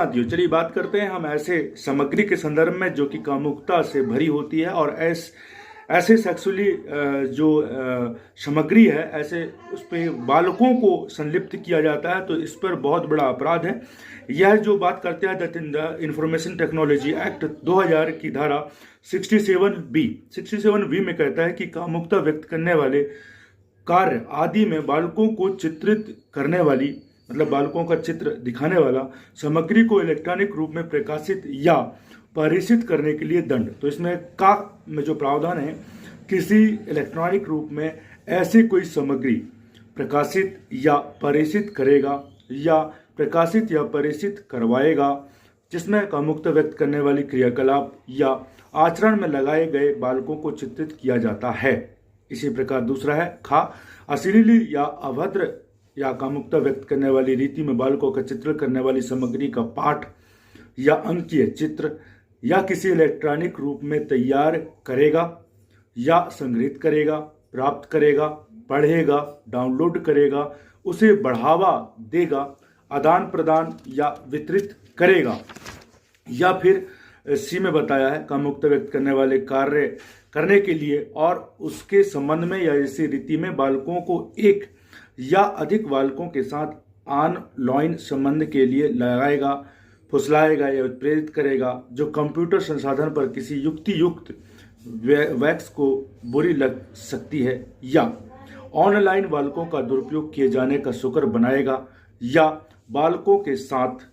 साथियों, चलिए बात करते हैं हम ऐसे सामग्री के संदर्भ में जो कि कामुकता से भरी होती है और ऐसे सेक्सुअली जो सामग्री है, ऐसे उस पर बालकों को संलिप्त किया जाता है, तो इस पर बहुत बड़ा अपराध है। यह जो बात करते हैं द इंफॉर्मेशन टेक्नोलॉजी एक्ट 2000 की धारा 67B में कहता है कि कामुकता व्यक्त करने वाले कार्य आदि में बालकों को चित्रित करने वाली, मतलब बालकों का चित्र दिखाने वाला सामग्री को इलेक्ट्रॉनिक रूप में प्रकाशित या परिचित करने के लिए दंड। तो इसमें का में जो प्रावधान है, किसी इलेक्ट्रॉनिक रूप में ऐसी कोई सामग्री प्रकाशित या परिचित करेगा या प्रकाशित या परिचित करवाएगा जिसमें कामुकता व्यक्त करने वाली क्रियाकलाप या आचरण में लगाए गए बालकों को चित्रित किया जाता है। इसी प्रकार दूसरा है खा, अश्लील या अभद्र या कामुकता व्यक्त करने वाली रीति में बालकों का चित्रण करने वाली सामग्री का पाठ या अंकीय चित्र या किसी इलेक्ट्रॉनिक रूप में तैयार करेगा या संग्रहित करेगा, प्राप्त करेगा, पढ़ेगा, डाउनलोड करेगा, उसे बढ़ावा देगा, आदान प्रदान या वितरित करेगा, या फिर सी में बताया है कामुकता व्यक्त करने वाले कार्य करने के लिए और उसके संबंध में या इसी रीति में बालकों को एक या अधिक बालकों के साथ ऑनलाइन संबंध के लिए लगाएगा, फुसलाएगा या प्रेरित करेगा, जो कंप्यूटर संसाधन पर किसी युक्त वैक्स को बुरी लग सकती है, या ऑनलाइन बालकों का दुरुपयोग किए जाने का शुक्र बनाएगा, या बालकों के साथ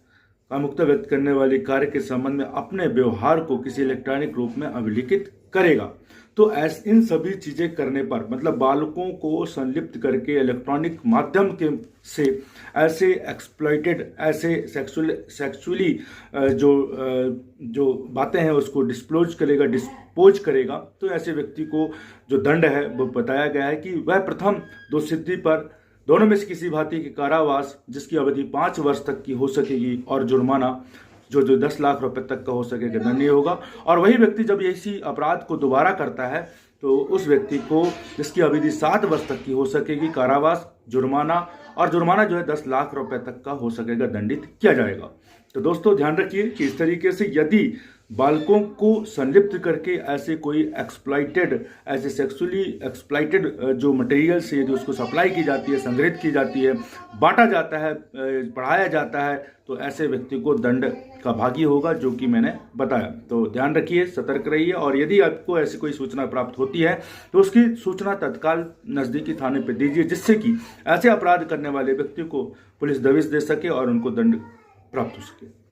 कामुकता व्यक्त करने वाले कार्य के संबंध में अपने व्यवहार को किसी इलेक्ट्रॉनिक रूप में अभिलिखित करेगा। तो इन सभी चीजें करने पर, मतलब बालकों को संलिप्त करके इलेक्ट्रॉनिक माध्यम के से ऐसे एक्सप्लॉइटेड, ऐसे सेक्सुअली जो बातें हैं उसको डिस्पोज करेगा, तो ऐसे व्यक्ति को जो दंड है वो बताया गया है कि वह प्रथम दोषसिद्धि पर दोनों में से किसी भांति के कारावास जिसकी अवधि 5 वर्ष तक की हो सकेगी और जुर्माना जो 10 लाख रुपए तक का हो सकेगा दंडनीय होगा। और वही व्यक्ति जब इसी अपराध को दोबारा करता है तो उस व्यक्ति को जिसकी अवधि 7 वर्ष तक की हो सकेगी कारावास, जुर्माना, और जुर्माना जो है 10 लाख रुपए तक का हो सकेगा, दंडित किया जाएगा। तो दोस्तों ध्यान रखिए कि इस तरीके से यदि बालकों को संलिप्त करके ऐसे कोई ऐसे सेक्सुअली एक्सप्लॉइटेड जो मटेरियल से यदि उसको सप्लाई की जाती है, संग्रहित की जाती है, बांटा जाता है, पढ़ाया जाता है, तो ऐसे व्यक्ति को दंड का भागी होगा, जो कि मैंने बताया। तो ध्यान रखिए, सतर्क रहिए, और यदि आपको ऐसी कोई सूचना प्राप्त होती है तो उसकी सूचना तत्काल नज़दीकी थाने पर दीजिए, जिससे कि ऐसे अपराध करने वाले व्यक्ति को पुलिस दबिश दे सके और उनको दंड प्राप्त हो सके।